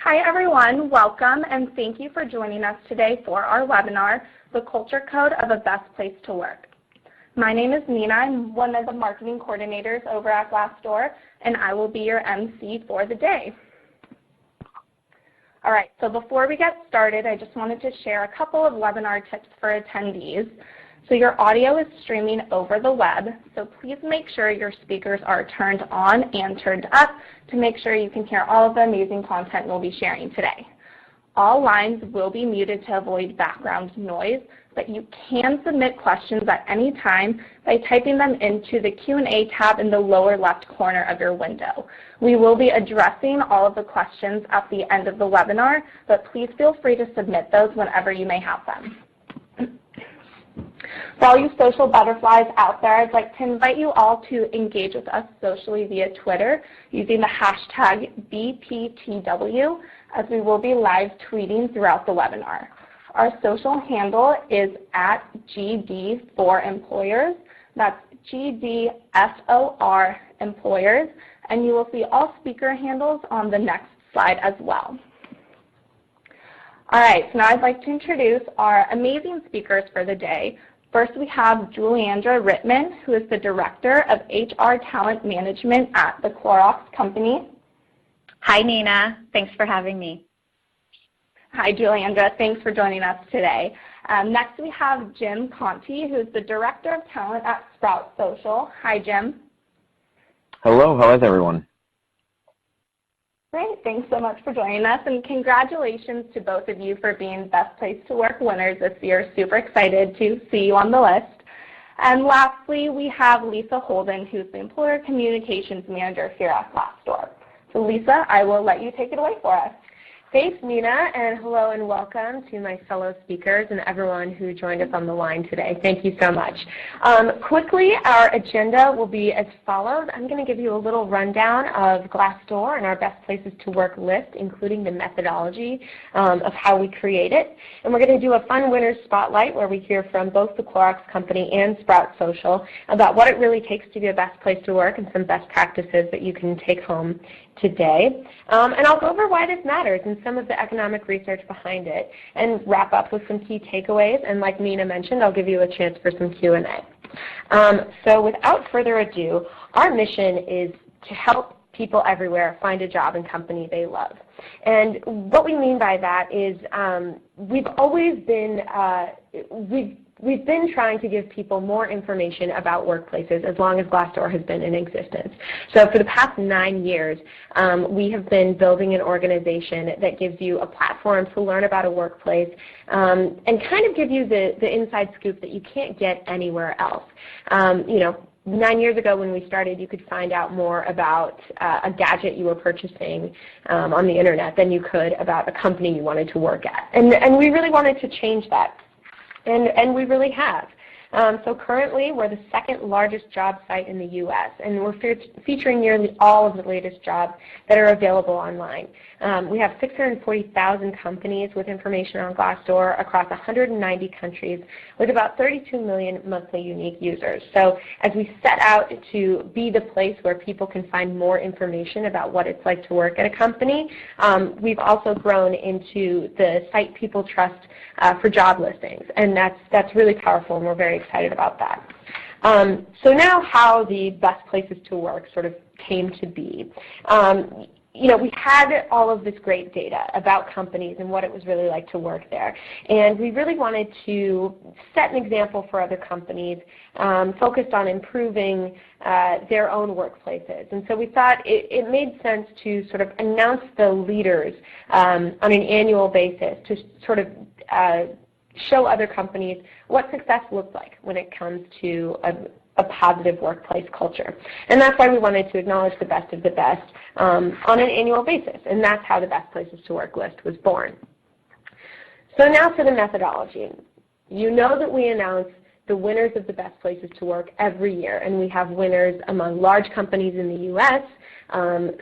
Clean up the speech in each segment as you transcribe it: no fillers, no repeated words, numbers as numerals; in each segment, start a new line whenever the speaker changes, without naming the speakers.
Hi everyone, welcome and thank you for joining us today for our webinar, The Culture Code of a Best Place to Work. My name is Nina, I'm one of the marketing coordinators over at Glassdoor, and I will be your MC for the day. All right, so before we get started, I just wanted to share a couple of webinar tips for attendees. So your audio is streaming over the web, so please make sure your speakers are turned on and turned up to make sure you can hear all of the amazing content we'll be sharing today. All lines will be muted to avoid background noise, but you can submit questions at any time by typing them into the Q&A tab in the lower left corner of your window. We will be addressing all of the questions at the end of the webinar, but please feel free to submit those whenever you may have them. For all you social butterflies out there, I'd like to invite you all to engage with us socially via Twitter using the hashtag BPTW, as we will be live tweeting throughout the webinar. Our social handle is at GD4Employers. That's GDFOR Employers, and you will see all speaker handles on the next slide as well. All right, so now I'd like to introduce our amazing speakers for the day. First, we have Juliandra Rittman, who is the Director of HR Talent Management at the Clorox Company.
Hi, Nina. Thanks for having me.
Hi, Juliandra. Thanks for joining us today. Next, we have Jim Conti, who is the Director of Talent at Sprout Social. Hi, Jim.
Hello. How is everyone?
Great. Thanks so much for joining us, and congratulations to both of you for being Best Place to Work winners this year. Super excited to see you on the list. And lastly, we have Lisa Holden, who's the Employer Communications Manager here at Glassdoor. So Lisa, I will let you take it away for us.
Thanks, Nina, and hello and welcome to my fellow speakers and everyone who joined us on the line today. Thank you so much. Quickly, our agenda will be as follows. I'm going to give you a little rundown of Glassdoor and our Best Places to Work list, including the methodology of how we create it. And we're going to do a fun winner's spotlight where we hear from both the Clorox Company and Sprout Social about what it really takes to be a best place to work and some best practices that you can take home today. And I'll go over why this matters and some of the economic research behind it, and wrap up with some key takeaways. And like Nina mentioned, I'll give you a chance for some Q&A. So without further ado, our mission is to help people everywhere find a job and company they love. And what we mean by that is we've been trying to give people more information about workplaces as long as Glassdoor has been in existence. So for the past 9 years, we have been building an organization that gives you a platform to learn about a workplace and kind of give you the inside scoop that you can't get anywhere else. 9 years ago when we started, you could find out more about a gadget you were purchasing on the internet than you could about a company you wanted to work at. And we really wanted to change that. And we really have. So currently, we're the second largest job site in the U.S., and we're featuring nearly all of the latest jobs that are available online. We have 640,000 companies with information on Glassdoor across 190 countries with about 32 million monthly unique users. So as we set out to be the place where people can find more information about what it's like to work at a company, we've also grown into the site people trust for job listings, and that's really powerful, and we're very excited about that. So now how the best places to work sort of came to be. We had all of this great data about companies and what it was really like to work there. And we really wanted to set an example for other companies focused on improving their own workplaces. And so we thought it made sense to sort of announce the leaders on an annual basis to sort of show other companies what success looks like when it comes to a positive workplace culture. And that's why we wanted to acknowledge the best of the best on an annual basis. And that's how the Best Places to Work list was born. So now for the methodology. You know that we announce the winners of the Best Places to Work every year, and we have winners among large companies in the U.S.,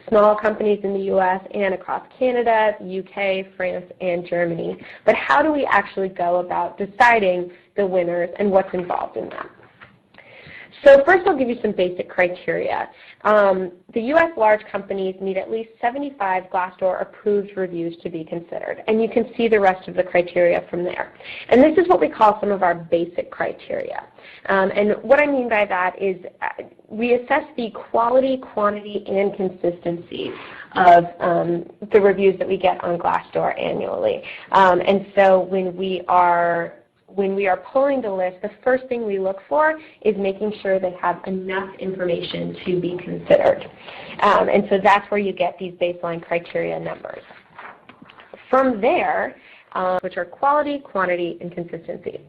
small companies in the U.S., and across Canada, the UK, France, and Germany. But how do we actually go about deciding the winners and what's involved in that? So first I'll give you some basic criteria. The U.S. large companies need at least 75 Glassdoor approved reviews to be considered, and you can see the rest of the criteria from there. And this is what we call some of our basic criteria. And what I mean by that is we assess the quality, quantity, and consistency of the reviews that we get on Glassdoor annually. And so when we are pulling the list, the first thing we look for is making sure they have enough information to be considered. And so that's where you get these baseline criteria numbers. From there, which are quality, quantity, and consistency.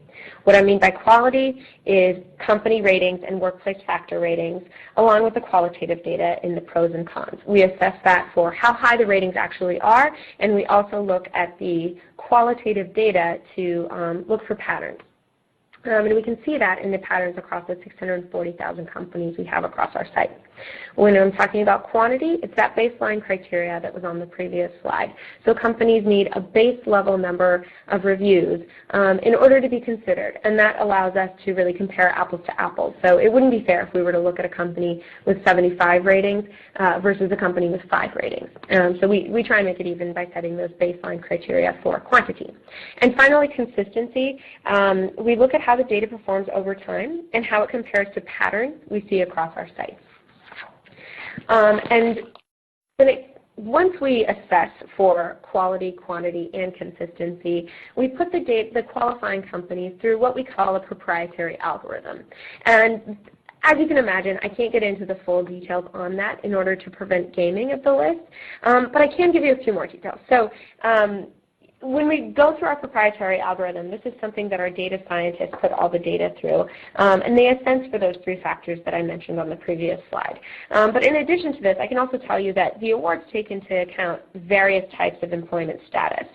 What I mean by quality is company ratings and workplace factor ratings, along with the qualitative data in the pros and cons. We assess that for how high the ratings actually are, and we also look at the qualitative data to look for patterns. And we can see that in the patterns across the 640,000 companies we have across our site. When I'm talking about quantity, it's that baseline criteria that was on the previous slide. So companies need a base level number of reviews in order to be considered, and that allows us to really compare apples to apples. So it wouldn't be fair if we were to look at a company with 75 ratings versus a company with 5 ratings. So we try and make it even by setting those baseline criteria for quantity. And finally, consistency. We look at how the data performs over time and how it compares to patterns we see across our site. And once we assess for quality, quantity, and consistency, we put the qualifying companies through what we call a proprietary algorithm. And as you can imagine, I can't get into the full details on that in order to prevent gaming of the list, but I can give you a few more details. So when we go through our proprietary algorithm, this is something that our data scientists put all the data through, and they assess for those 3 factors that I mentioned on the previous slide. But in addition to this, I can also tell you that the awards take into account various types of employment status.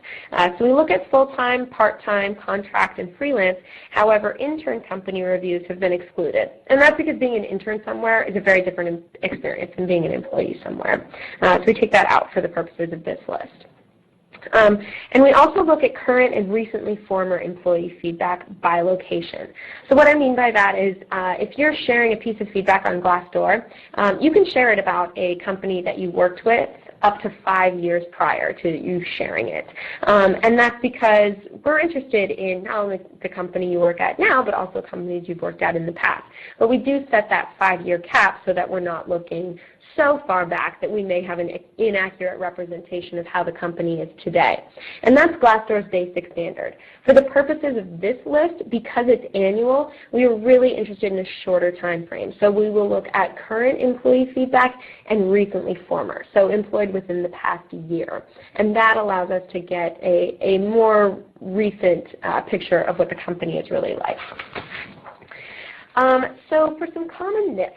So we look at full-time, part-time, contract, and freelance. However, intern company reviews have been excluded, and that's because being an intern somewhere is a very different experience than being an employee somewhere. So we take that out for the purposes of this list. And we also look at current and recently former employee feedback by location. So what I mean by that is if you're sharing a piece of feedback on Glassdoor, you can share it about a company that you worked with up to 5 years prior to you sharing it. And that's because we're interested in not only the company you work at now, but also companies you've worked at in the past. But we do set that 5-year cap so that we're not looking so far back that we may have an inaccurate representation of how the company is today. And that's Glassdoor's basic standard. For the purposes of this list, because it's annual, we are really interested in a shorter time frame. So we will look at current employee feedback and recently former, so employed within the past year. And that allows us to get a more recent picture of what the company is really like. So for some common myths,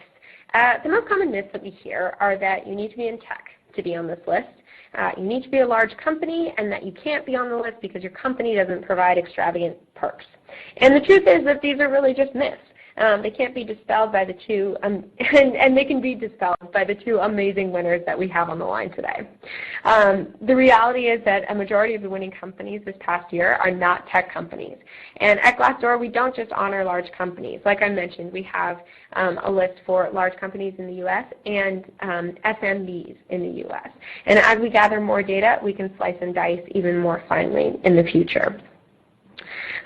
the most common myths that we hear are that you need to be in tech to be on this list, you need to be a large company, and that you can't be on the list because your company doesn't provide extravagant perks. And the truth is that these are really just myths. They can't be dispelled by the two, and they can be dispelled by the 2 amazing winners that we have on the line today. The reality is that a majority of the winning companies this past year are not tech companies. And at Glassdoor, we don't just honor large companies. Like I mentioned, we have a list for large companies in the U.S. and SMBs in the U.S. And as we gather more data, we can slice and dice even more finely in the future.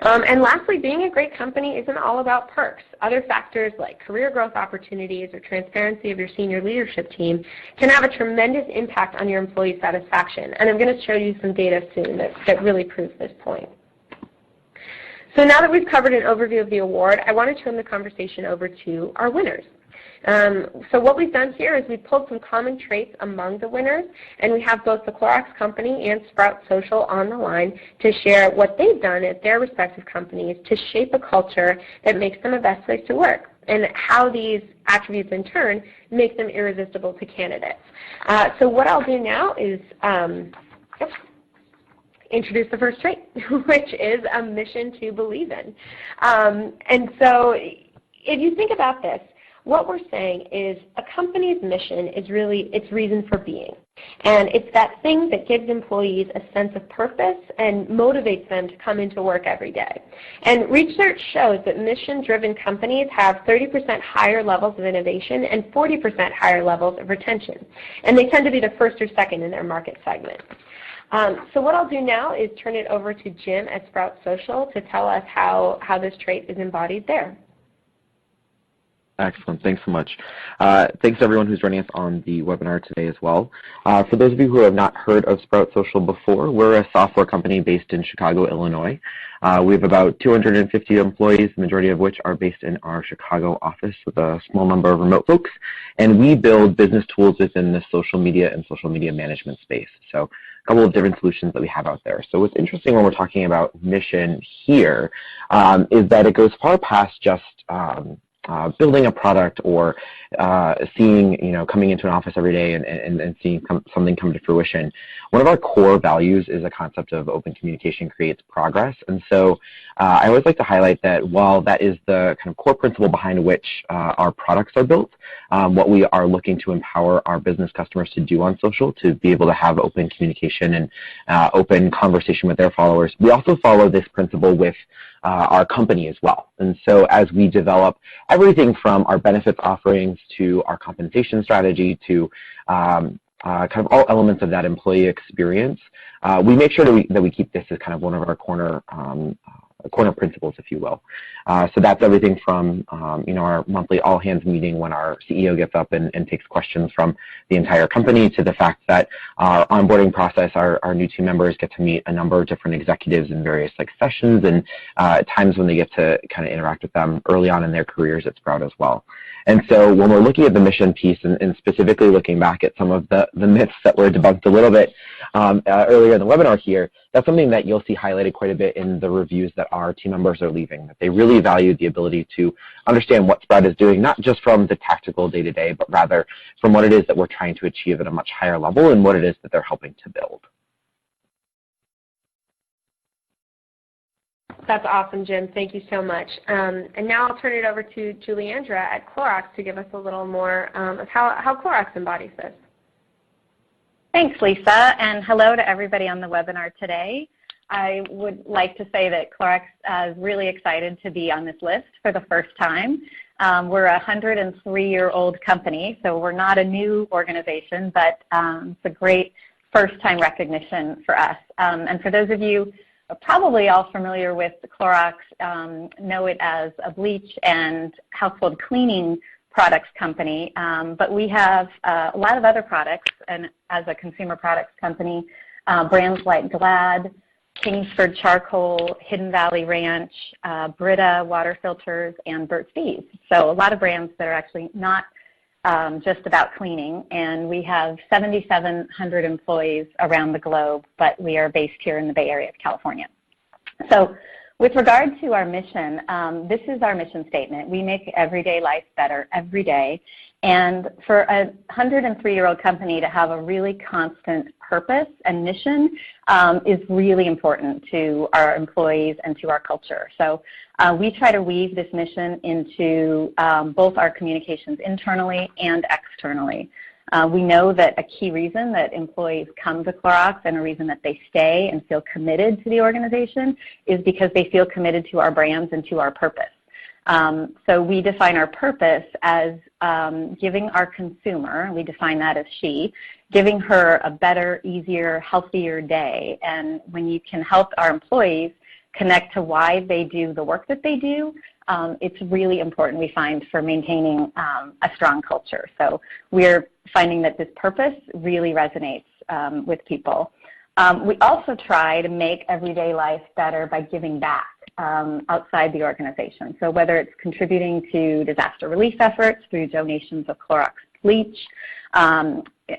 And lastly, being a great company isn't all about perks. Other factors like career growth opportunities or transparency of your senior leadership team can have a tremendous impact on your employee satisfaction. And I'm going to show you some data soon that really proves this point. So now that we've covered an overview of the award, I want to turn the conversation over to our winners. So what we've done here is we've pulled some common traits among the winners, and we have both the Clorox company and Sprout Social on the line to share what they've done at their respective companies to shape a culture that makes them a best place to work, and how these attributes in turn make them irresistible to candidates. So what I'll do now is introduce the first trait, which is a mission to believe in. And so if you think about this, what we're saying is a company's mission is really its reason for being. And it's that thing that gives employees a sense of purpose and motivates them to come into work every day. And research shows that mission-driven companies have 30% higher levels of innovation and 40% higher levels of retention. And they tend to be the first or second in their market segment. So what I'll do now is turn it over to Jim at Sprout Social to tell us how this trait is embodied there.
Excellent. Thanks so much. Thanks to everyone who's joining us on the webinar today as well. For those of you who have not heard of Sprout Social before, we're a software company based in Chicago, Illinois. We have about 250 employees, the majority of which are based in our Chicago office with a small number of remote folks. And we build business tools within the social media and social media management space. So a couple of different solutions that we have out there. So what's interesting when we're talking about mission here is that it goes far past just building a product or seeing, coming into an office every day and seeing something come to fruition. One of our core values is a concept of open communication creates progress. And so I always like to highlight that while that is the kind of core principle behind which our products are built, what we are looking to empower our business customers to do on social, to be able to have open communication and open conversation with their followers, we also follow this principle with our company as well. And so as we develop everything from our benefits offerings to our compensation strategy to kind of all elements of that employee experience, we make sure that we keep this as kind of one of our corner principles, if you will. So that's everything from our monthly all-hands meeting when our CEO gets up and takes questions from the entire company, to the fact that our onboarding process, our new team members get to meet a number of different executives in various sessions and times when they get to kind of interact with them early on in their careers at Sprout as well. And so when we're looking at the mission piece and specifically looking back at some of the myths that were debunked a little bit earlier in the webinar here, that's something that you'll see highlighted quite a bit in the reviews that our team members are leaving, that they really value the ability to understand what Sprout is doing, not just from the tactical day-to-day, but rather from what it is that we're trying to achieve at a much higher level and what it is that they're helping to build.
That's awesome, Jim. Thank you so much. And now I'll turn it over to Juliandra at Clorox to give us a little more of how Clorox embodies this.
Thanks, Lisa, and hello to everybody on the webinar today. I would like to say that Clorox is really excited to be on this list for the first time. We're a 103-year-old company, so we're not a new organization, but it's a great first-time recognition for us. And for those of you probably all familiar with the Clorox, know it as a bleach and household cleaning products company, but we have a lot of other products, and as a consumer products company, brands like Glad, Kingsford Charcoal, Hidden Valley Ranch, Brita water filters, and Burt's Bees. So a lot of brands that are actually not just about cleaning, and we have 7,700 employees around the globe, but we are based here in the Bay Area of California. So with regard to our mission, this is our mission statement. We make everyday life better every day. And for a 103-year-old company to have a really constant purpose and mission is really important to our employees and to our culture. So we try to weave this mission into both our communications internally and externally. We know that a key reason that employees come to Clorox and a reason that they stay and feel committed to the organization is because they feel committed to our brands and to our purpose. So we define our purpose as giving our consumer, we define that as she, giving her a better, easier, healthier day. And when you can help our employees connect to why they do the work that they do, it's really important, we find, for maintaining a strong culture. So we're finding that this purpose really resonates with people. We also try to make everyday life better by giving back outside the organization. So whether it's contributing to disaster relief efforts through donations of Clorox bleach,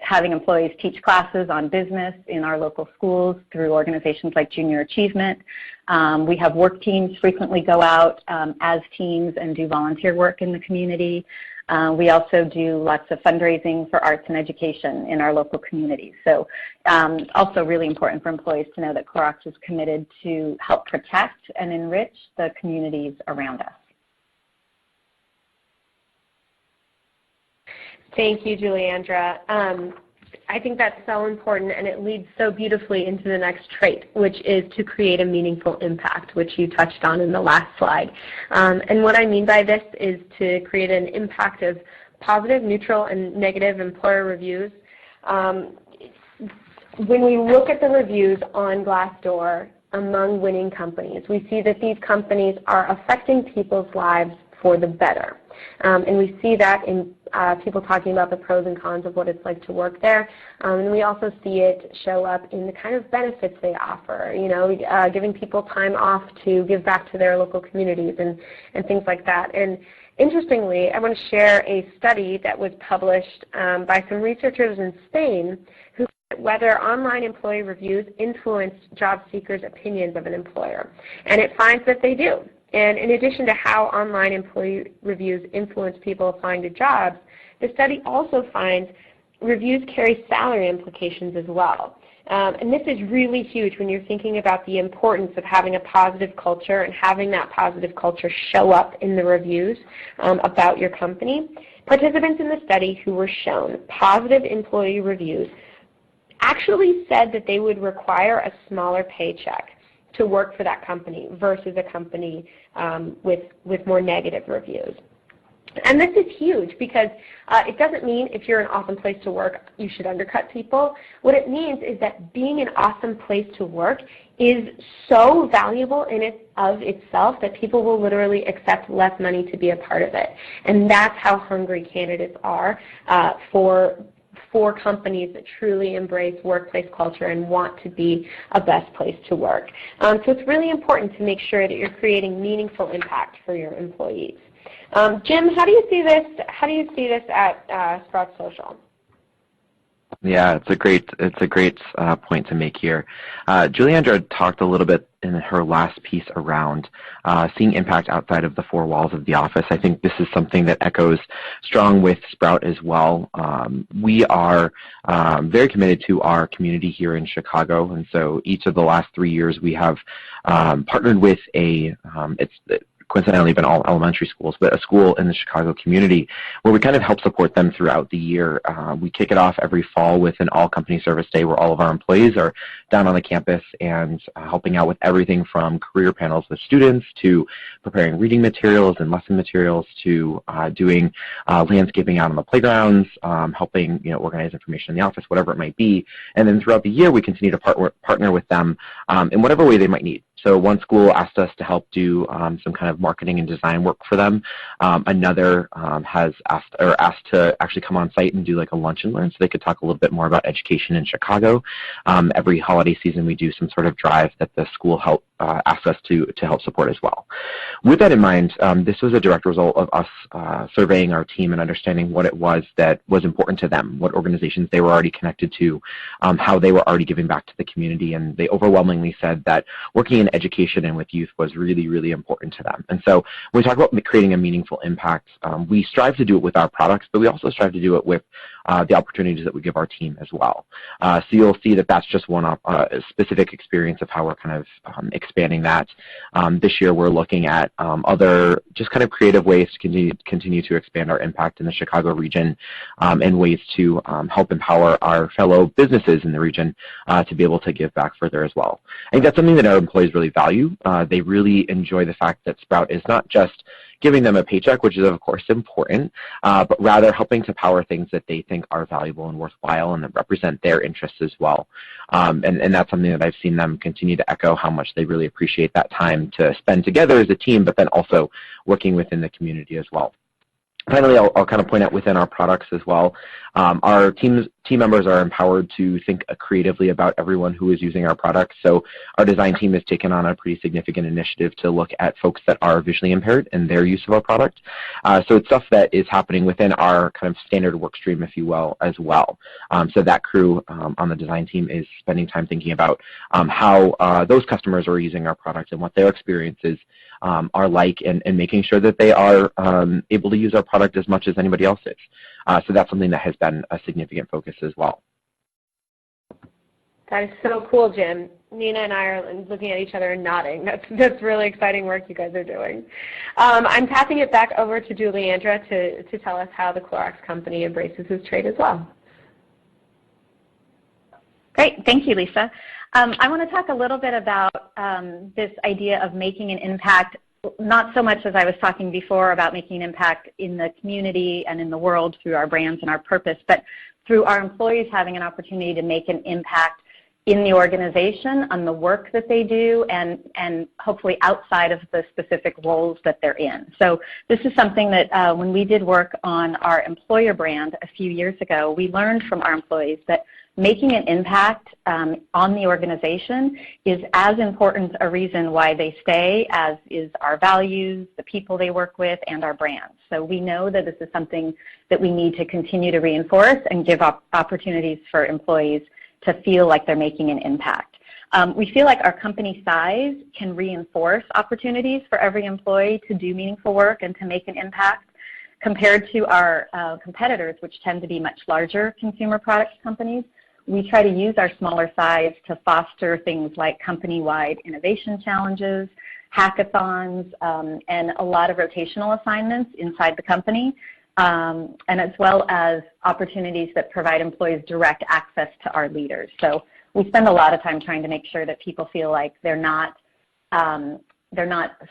having employees teach classes on business in our local schools through organizations like Junior Achievement. We have work teams frequently go out as teams and do volunteer work in the community. We also do lots of fundraising for arts and education in our local communities. So it's also really important for employees to know that Clorox is committed to help protect and enrich the communities around us.
Thank you, Juliandra. I think that's so important, and it leads so beautifully into the next trait, which is to create a meaningful impact, which you touched on in the last slide. And what I mean by this is to create an impact of positive, neutral, and negative employer reviews. When we look at the reviews on Glassdoor among winning companies, we see that these companies are affecting people's lives for the better. And we see that in people talking about the pros and cons of what it's like to work there. And we also see it show up in the kind of benefits they offer, you know, giving people time off to give back to their local communities and things like that. And interestingly, I want to share a study that was published by some researchers in Spain who whether online employee reviews influence job seekers' opinions of an employer. And it finds that they do. And in addition to how online employee reviews influence people applying to jobs, the study also finds reviews carry salary implications as well. And this is really huge when you're thinking about the importance of having a positive culture and having that positive culture show up in the reviews about your company. Participants in the study who were shown positive employee reviews actually said that they would require a smaller paycheck to work for that company versus a company with more negative reviews. And this is huge because it doesn't mean if you're an awesome place to work, you should undercut people. What it means is that being an awesome place to work is so valuable in it of itself that people will literally accept less money to be a part of it. And that's how hungry candidates are for companies that truly embrace workplace culture and want to be a best place to work. So it's really important to make sure that you're creating meaningful impact for your employees. Jim, how do you see this? How do you see this at Sprout Social?
Yeah, it's a great point to make here. Juliandra talked a little bit in her last piece around seeing impact outside of the four walls of the office. I think this is something that echoes strong with Sprout as well. We are very committed to our community here in Chicago, and so each of the last 3 years we have partnered with it's coincidentally been all elementary schools, but a school in the Chicago community where we kind of help support them throughout the year. We kick it off every fall with an all-company service day where all of our employees are down on the campus and helping out with everything from career panels with students to preparing reading materials and lesson materials to doing landscaping out on the playgrounds, helping organize information in the office, whatever it might be. And then throughout the year, we continue to partner with them in whatever way they might need. So one school asked us to help do some kind of marketing and design work for them. Another has asked to actually come on site and do like a lunch and learn so they could talk a little bit more about education in Chicago. Every holiday season we do some sort of drive that the school asks us to help support as well. With that in mind, this was a direct result of us surveying our team and understanding what it was that was important to them, what organizations they were already connected to, how they were already giving back to the community, and they overwhelmingly said that working in education and with youth was really, really important to them. And so when we talk about creating a meaningful impact, we strive to do it with our products, but we also strive to do it with the opportunities that we give our team as well. So you'll see that that's just one specific experience of how we're kind of expanding that. This year we're looking at other just kind of creative ways to continue to expand our impact in the Chicago region and ways to help empower our fellow businesses in the region to be able to give back further as well. I think that's something that our employees really value. They really enjoy the fact that Sprout is not just giving them a paycheck, which is of course important, but rather helping to power things that they think are valuable and worthwhile and that represent their interests as well. And that's something that I've seen them continue to echo how much they really appreciate that time to spend together as a team, but then also working within the community as well. Finally, I'll kind of point out within our products as well, our team members are empowered to think creatively about everyone who is using our products. So our design team has taken on a pretty significant initiative to look at folks that are visually impaired and their use of our product. So it's stuff that is happening within our kind of standard work stream, if you will, as well. So that crew on the design team is spending time thinking about how those customers are using our product and what their experiences are like, and making sure that they are able to use our product as much as anybody else is. So that's something that has been a significant focus as well.
That is so cool, Jim. Nina and I are looking at each other and nodding. That's really exciting work you guys are doing. I'm passing it back over to Juliandra to tell us how the Clorox company embraces this trait as well.
Great. Thank you, Lisa. I want to talk a little bit about this idea of making an impact, not so much as I was talking before about making an impact in the community and in the world through our brands and our purpose, but through our employees having an opportunity to make an impact in the organization on the work that they do and hopefully outside of the specific roles that they're in. So this is something that when we did work on our employer brand a few years ago, we learned from our employees that making an impact on the organization is as important a reason why they stay as is our values, the people they work with, and our brands. So we know that this is something that we need to continue to reinforce and give opportunities for employees to feel like they're making an impact. We feel like our company size can reinforce opportunities for every employee to do meaningful work and to make an impact compared to our competitors, which tend to be much larger consumer products companies. We try to use our smaller size to foster things like company-wide innovation challenges, hackathons, and a lot of rotational assignments inside the company, and as well as opportunities that provide employees direct access to our leaders. So we spend a lot of time trying to make sure that people feel like they're not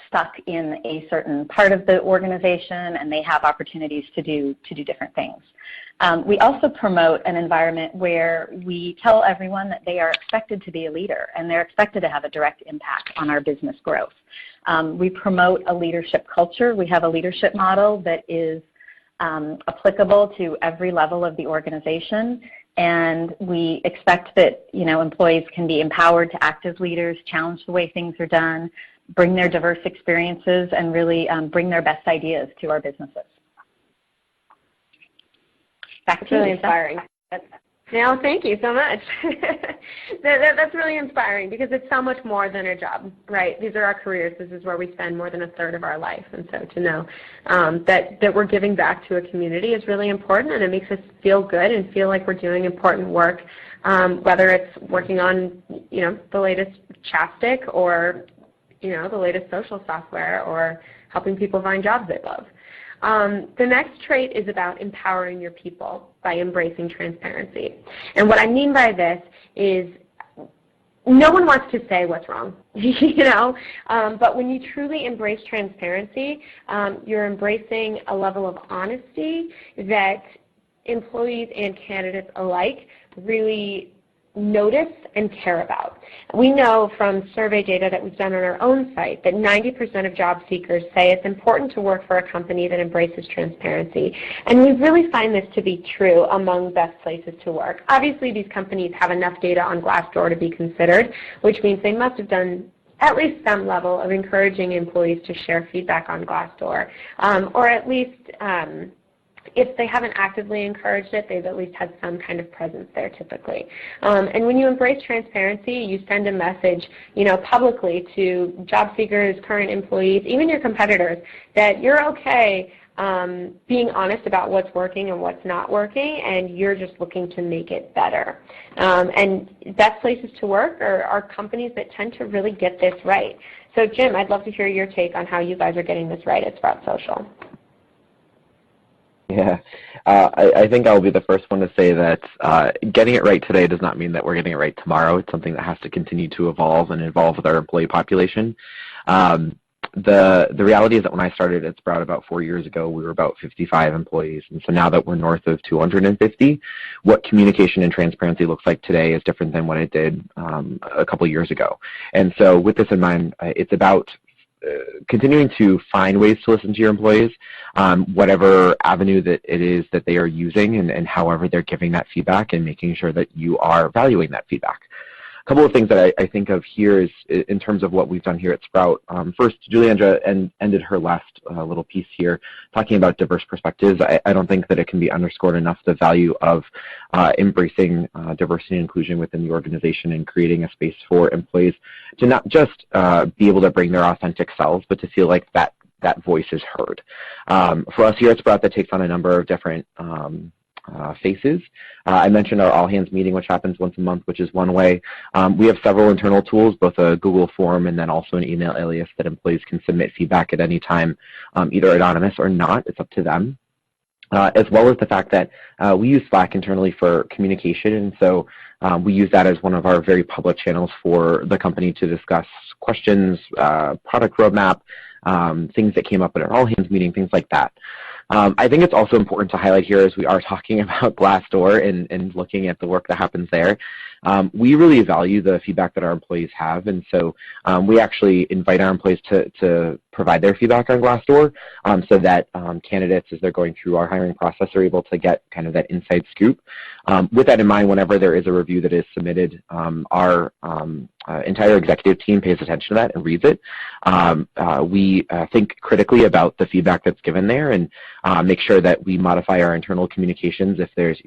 stuck in a certain part of the organization and they have opportunities to do different things. We also promote an environment where we tell everyone that they are expected to be a leader and they're expected to have a direct impact on our business growth. We promote a leadership culture. We have a leadership model that is applicable to every level of the organization, and we expect that employees can be empowered to act as leaders, challenge the way things are done, bring their diverse experiences, and really bring their best ideas to our businesses.
That's really inspiring. No, thank you so much. That's really inspiring because it's so much more than a job, right? These are our careers. This is where we spend more than a third of our life. And so to know that we're giving back to a community is really important, and it makes us feel good and feel like we're doing important work, whether it's working on, the latest chapstick or, the latest social software or helping people find jobs they love. The next trait is about empowering your people by embracing transparency. And what I mean by this is no one wants to say what's wrong, but when you truly embrace transparency, you're embracing a level of honesty that employees and candidates alike really notice and care about. We know from survey data that we've done on our own site that 90% of job seekers say it's important to work for a company that embraces transparency. And we really find this to be true among best places to work. Obviously, these companies have enough data on Glassdoor to be considered, which means they must have done at least some level of encouraging employees to share feedback on Glassdoor, or at least if they haven't actively encouraged it, they've at least had some kind of presence there typically. And when you embrace transparency, you send a message, publicly to job seekers, current employees, even your competitors, that you're okay being honest about what's working and what's not working, and you're just looking to make it better. And best places to work are companies that tend to really get this right. So Jim, I'd love to hear your take on how you guys are getting this right at Sprout Social.
Yeah, I think I'll be the first one to say that getting it right today does not mean that we're getting it right tomorrow. It's something that has to continue to evolve and evolve with our employee population. The reality is that when I started at Sprout about 4 years ago, we were about 55 employees. And so now that we're north of 250, what communication and transparency looks like today is different than what it did a couple years ago. And so with this in mind, it's about continuing to find ways to listen to your employees, whatever avenue that it is that they are using and however they're giving that feedback, and making sure that you are valuing that feedback. A couple of things that I think of here is in terms of what we've done here at Sprout. First, Juliandra ended her last little piece here talking about diverse perspectives. I don't think that it can be underscored enough the value of embracing diversity and inclusion within the organization and creating a space for employees to not just be able to bring their authentic selves, but to feel like that voice is heard. For us here at Sprout, that takes on a number of different faces. I mentioned our all-hands meeting, which happens once a month, which is one way. We have several internal tools, both a Google form and then also an email alias that employees can submit feedback at any time, either anonymous or not. It's up to them. As well as the fact that we use Slack internally for communication, and so we use that as one of our very public channels for the company to discuss questions, product roadmap, things that came up at our all-hands meeting, things like that. I think it's also important to highlight here, as we are talking about Glassdoor and looking at the work that happens there, we really value the feedback that our employees have, and so we actually invite our employees to provide their feedback on Glassdoor so that candidates, as they're going through our hiring process, are able to get kind of that inside scoop. With that in mind, whenever there is a review that is submitted, our entire executive team pays attention to that and reads it. We think critically about the feedback that's given there and make sure that we modify our internal communications if there's,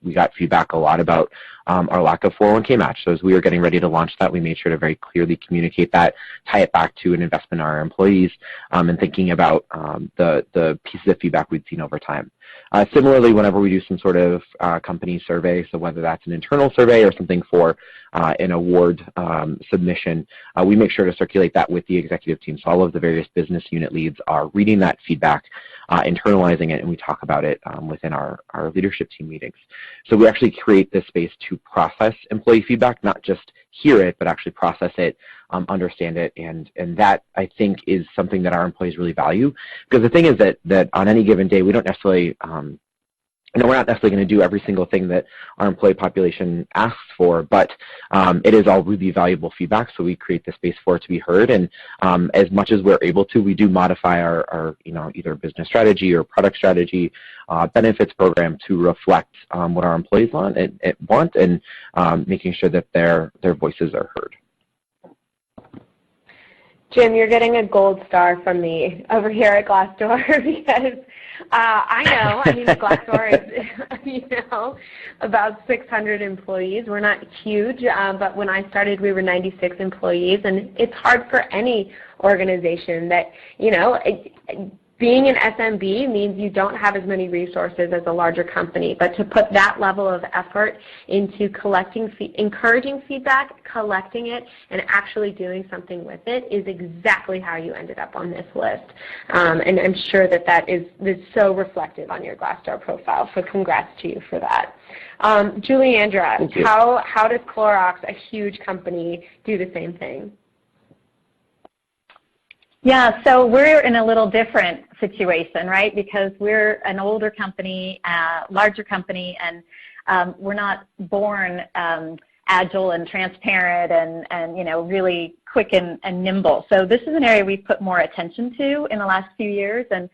we got feedback a lot about our lack of 401k match. So as we were getting ready to launch that, we made sure to very clearly communicate that, tie it back to an investment in our employees, and thinking about the pieces of feedback we'd seen over time. Similarly, whenever we do some sort of company survey, so whether that's an internal survey or something for an award submission, we make sure to circulate that with the executive team. So all of the various business unit leads are reading that feedback, internalizing it, and we talk about it within our leadership team meetings. So we actually create this space to process employee feedback, not just hear it, but actually process it, understand it, and that, I think, is something that our employees really value. Because the thing is that on any given day, we don't necessarily, we're not necessarily going to do every single thing that our employee population asks for, but it is all really valuable feedback, so we create the space for it to be heard. And as much as we're able to, we do modify our either business strategy or product strategy, benefits program to reflect what our employees want and making sure that their voices are heard.
Jim, you're getting a gold star from me over here at Glassdoor because I know, Glassdoor is, about 600 employees. We're not huge, but when I started, we were 96 employees, and it's hard for any organization that, being an SMB means you don't have as many resources as a larger company, but to put that level of effort into encouraging feedback, collecting it, and actually doing something with it is exactly how you ended up on this list. And I'm sure that is so reflective on your Glassdoor profile, so congrats to you for that. Juliandra, how does Clorox, a huge company, do the same thing?
Yeah, so we're in a little different situation, right? Because we're an older company, larger company, and we're not born agile and transparent and really quick and nimble. So this is an area we've put more attention to in the last few years. And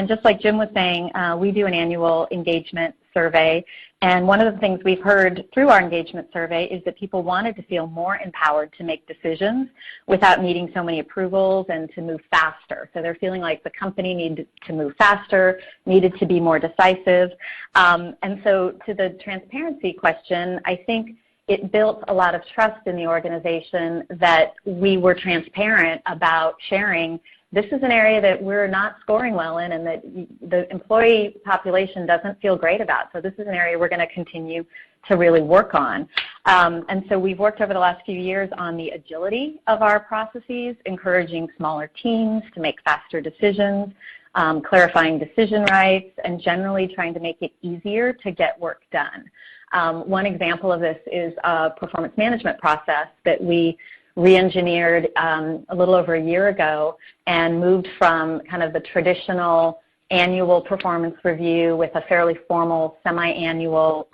just like Jim was saying, we do an annual engagement survey. And one of the things we've heard through our engagement survey is that people wanted to feel more empowered to make decisions without needing so many approvals and to move faster. So they're feeling like the company needed to move faster, needed to be more decisive. And so to the transparency question, I think it built a lot of trust in the organization that we were transparent about sharing this is an area that we're not scoring well in and that the employee population doesn't feel great about. So this is an area we're going to continue to really work on. And so we've worked over the last few years on the agility of our processes, encouraging smaller teams to make faster decisions, clarifying decision rights, and generally trying to make it easier to get work done. One example of this is a performance management process that we re-engineered a little over a year ago and moved from kind of the traditional annual performance review with a fairly formal semi-annual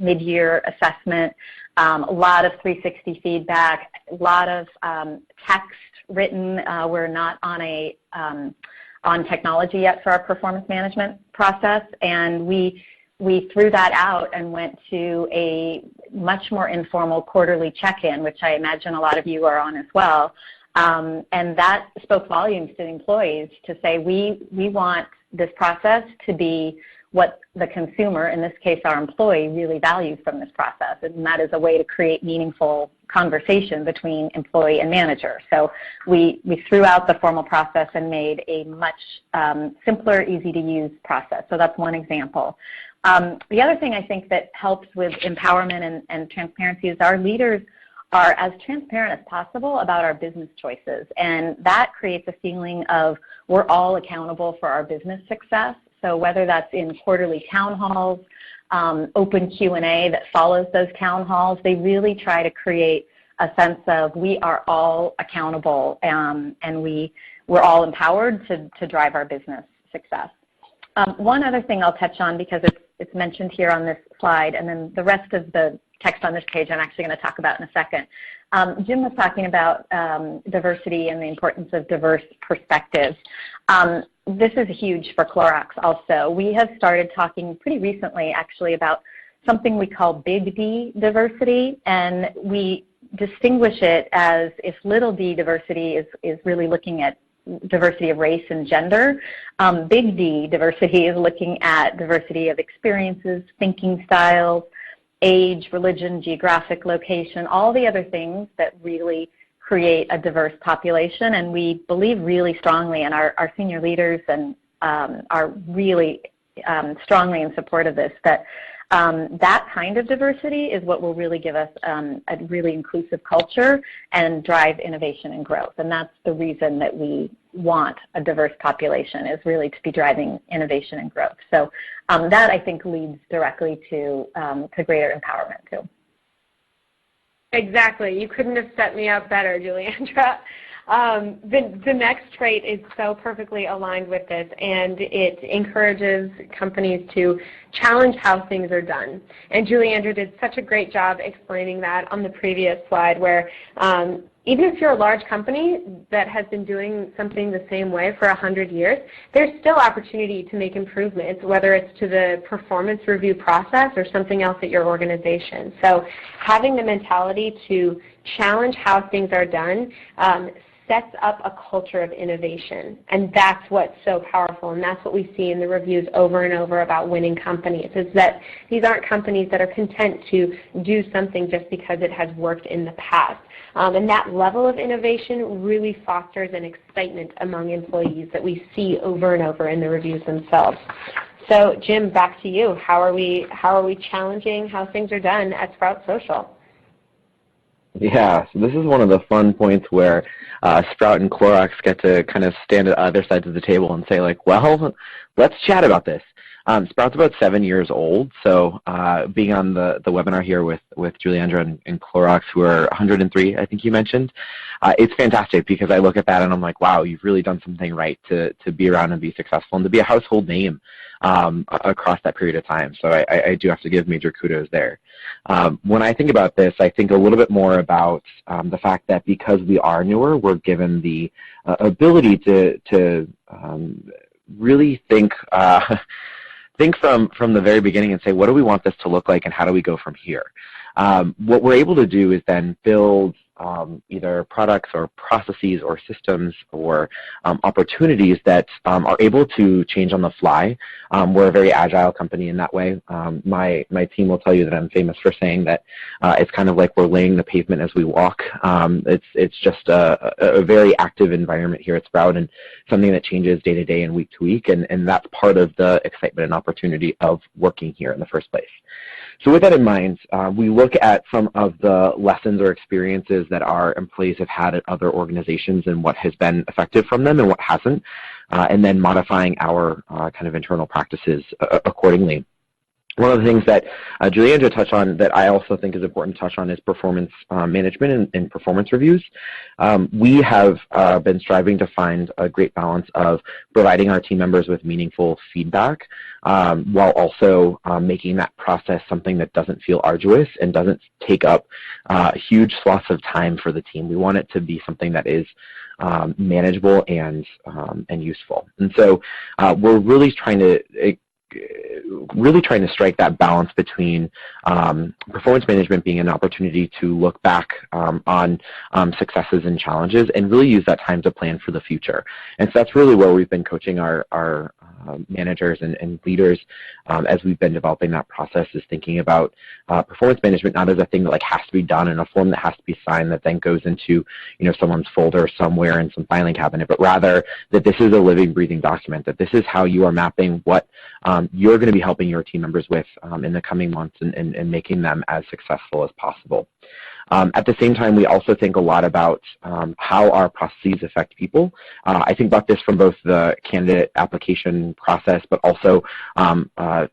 mid-year assessment, a lot of 360 feedback, a lot of text written. We're not on technology yet for our performance management process, and we threw that out and went to a much more informal quarterly check-in, which I imagine a lot of you are on as well. And that spoke volumes to the employees to say, we want this process to be what the consumer, in this case our employee, really values from this process. And that is a way to create meaningful conversation between employee and manager. So we threw out the formal process and made a much simpler, easy to use process. So that's one example. The other thing I think that helps with empowerment and transparency is our leaders are as transparent as possible about our business choices, and that creates a feeling of we're all accountable for our business success. So whether that's in quarterly town halls, open Q&A that follows those town halls, they really try to create a sense of we are all accountable and we're all empowered to drive our business success. One other thing I'll touch on, because it's mentioned here on this slide, and then the rest of the text on this page I'm actually going to talk about in a second. Jim was talking about diversity and the importance of diverse perspectives. This is huge for Clorox also. We have started talking pretty recently actually about something we call big D diversity, and we distinguish it as if little d diversity is really looking at diversity of race and gender. Big D diversity is looking at diversity of experiences, thinking styles, age, religion, geographic location, all the other things that really create a diverse population. And we believe really strongly, and our senior leaders and are really strongly in support of this, that that kind of diversity is what will really give us a really inclusive culture and drive innovation and growth. And that's the reason that we want a diverse population, is really to be driving innovation and growth. So that, I think, leads directly to greater empowerment too.
Exactly. You couldn't have set me up better, Juliandra. The next trait is so perfectly aligned with this, and it encourages companies to challenge how things are done. And Juliandra did such a great job explaining that on the previous slide, where even if you're a large company that has been doing something the same way for 100 years, there's still opportunity to make improvements, whether it's to the performance review process or something else at your organization. So having the mentality to challenge how things are done sets up a culture of innovation, and that's what's so powerful, and that's what we see in the reviews over and over about winning companies, is that these aren't companies that are content to do something just because it has worked in the past. And that level of innovation really fosters an excitement among employees that we see over and over in the reviews themselves. So Jim, back to you. How are we challenging how things are done at Sprout Social?
Yeah, so this is one of the fun points where Sprout and Clorox get to kind of stand at other sides of the table and say, like, well, let's chat about this. Sprout's about 7 years old, so being on the webinar here with Juliandra and Clorox, who are 103, I think you mentioned, it's fantastic because I look at that and I'm like, wow, you've really done something right to be around and be successful and to be a household name across that period of time. So I do have to give major kudos there. When I think about this, I think a little bit more about the fact that because we are newer, we're given the ability to really think from the very beginning and say, what do we want this to look like and how do we go from here? What we're able to do is then build either products or processes or systems or opportunities that are able to change on the fly. We're a very agile company in that way. My team will tell you that I'm famous for saying that it's kind of like we're laying the pavement as we walk. It's just a very active environment here at Sprout and something that changes day to day and week to week, and that's part of the excitement and opportunity of working here in the first place. So with that in mind, we look at some of the lessons or experiences that our employees have had at other organizations and what has been effective from them and what hasn't, and then modifying our kind of internal practices accordingly. One of the things that Juliandra touched on that I also think is important to touch on is performance management and performance reviews. We have been striving to find a great balance of providing our team members with meaningful feedback while also making that process something that doesn't feel arduous and doesn't take up huge swaths of time for the team. We want it to be something that is manageable and useful. And so we're really trying to strike that balance between performance management being an opportunity to look back on successes and challenges and really use that time to plan for the future. And so that's really where we've been coaching our managers and leaders as we've been developing that process is thinking about performance management not as a thing that like has to be done in a form that has to be signed that then goes into someone's folder somewhere in some filing cabinet, but rather that this is a living, breathing document, that this is how you are mapping what you're going to be helping your team members with in the coming months and making them as successful as possible. At the same time, we also think a lot about how our processes affect people. I think about this from both the candidate application process, but also a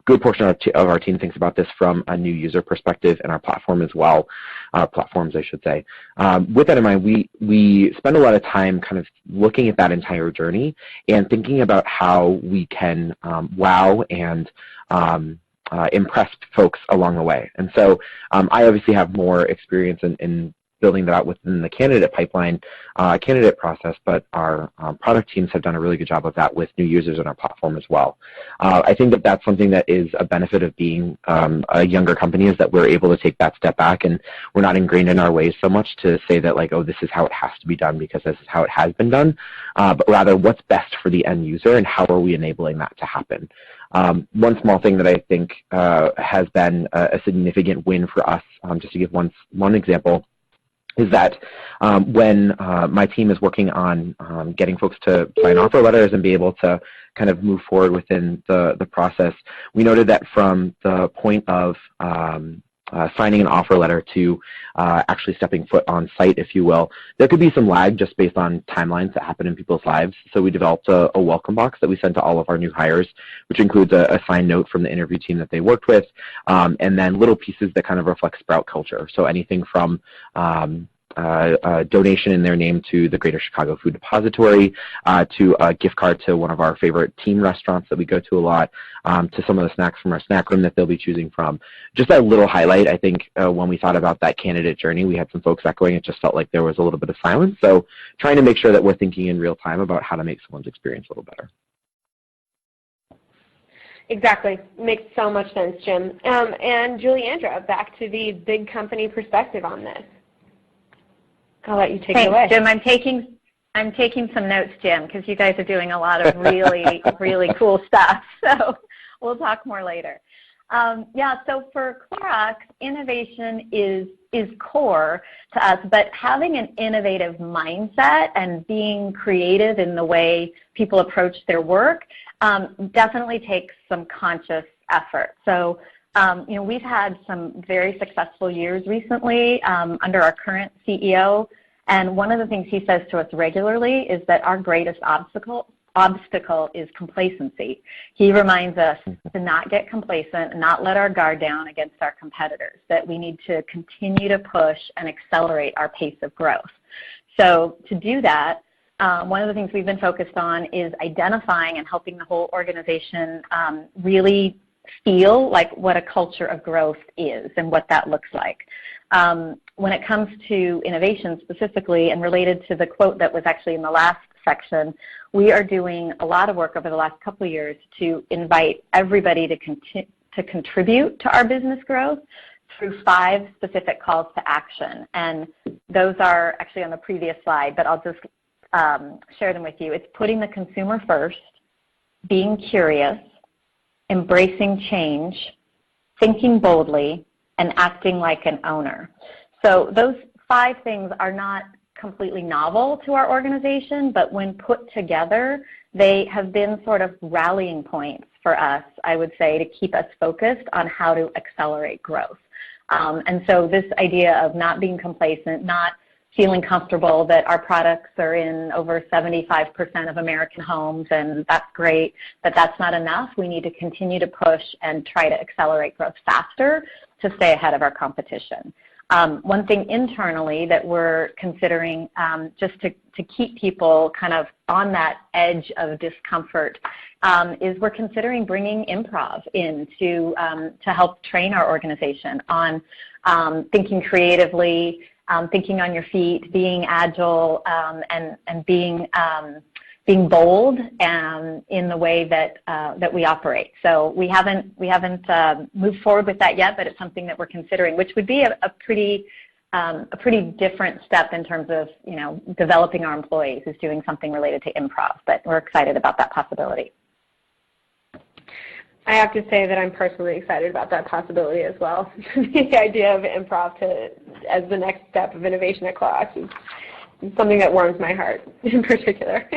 good portion of our team thinks about this from a new user perspective in our platform as well, platforms I should say. With that in mind, we spend a lot of time kind of looking at that entire journey and thinking about how we can wow and impress folks along the way. And so I obviously have more experience in building that out within the candidate pipeline, candidate process, but our product teams have done a really good job of that with new users on our platform as well. I think that that's something that is a benefit of being a younger company is that we're able to take that step back and we're not ingrained in our ways so much to say that like, oh, this is how it has to be done because this is how it has been done, but rather what's best for the end user and how are we enabling that to happen. One small thing that I think has been a significant win for us, just to give one example, is that when my team is working on getting folks to sign offer letters and be able to kind of move forward within the process, we noted that from the point of signing an offer letter to actually stepping foot on site, if you will, there could be some lag just based on timelines that happen in people's lives. So we developed a welcome box that we sent to all of our new hires, which includes a signed note from the interview team that they worked with, and then little pieces that kind of reflect Sprout culture. So anything from a donation in their name to the Greater Chicago Food Depository, to a gift card to one of our favorite team restaurants that we go to a lot, to some of the snacks from our snack room that they'll be choosing from. Just that little highlight, I think when we thought about that candidate journey, we had some folks echoing it just felt like there was a little bit of silence. So trying to make sure that we're thinking in real time about how to make someone's experience a little better.
Exactly. Makes so much sense, Jim. And Juliandra, back to the big company perspective on this. I'll let you take it away.
Jim. I'm taking some notes, Jim, because you guys are doing a lot of really, really cool stuff. So we'll talk more later. Yeah, so for Clorox, innovation is core to us, but having an innovative mindset and being creative in the way people approach their work definitely takes some conscious effort. So we've had some very successful years recently under our current CEO, and one of the things he says to us regularly is that our greatest obstacle is complacency. He reminds us to not get complacent and not let our guard down against our competitors, that we need to continue to push and accelerate our pace of growth. So to do that, one of the things we've been focused on is identifying and helping the whole organization really feel like what a culture of growth is and what that looks like. When it comes to innovation specifically, and related to the quote that was actually in the last section, we are doing a lot of work over the last couple of years to invite everybody to contribute to our business growth through 5 specific calls to action. And those are actually on the previous slide, but I'll just share them with you. It's putting the consumer first, being curious, embracing change, thinking boldly, and acting like an owner. So those 5 things are not completely novel to our organization, but when put together, they have been sort of rallying points for us, I would say, to keep us focused on how to accelerate growth. And so this idea of not being complacent, not feeling comfortable that our products are in over 75% of American homes, and that's great, but that's not enough. We need to continue to push and try to accelerate growth faster to stay ahead of our competition. One thing internally that we're considering just to keep people kind of on that edge of discomfort is we're considering bringing improv in to help train our organization on thinking creatively, thinking on your feet, being agile, and being bold in the way that we operate. So we haven't moved forward with that yet, but it's something that we're considering, which would be a pretty different step in terms of developing our employees, is doing something related to improv. But we're excited about that possibility.
I have to say that I'm personally excited about that possibility as well. The idea of improv as the next step of innovation at Clorox is something that warms my heart in particular.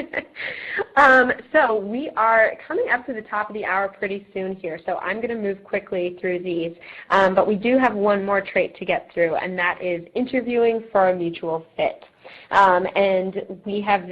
So we are coming up to the top of the hour pretty soon here, so I'm going to move quickly through these. But we do have one more trait to get through, and that is interviewing for a mutual fit. And we have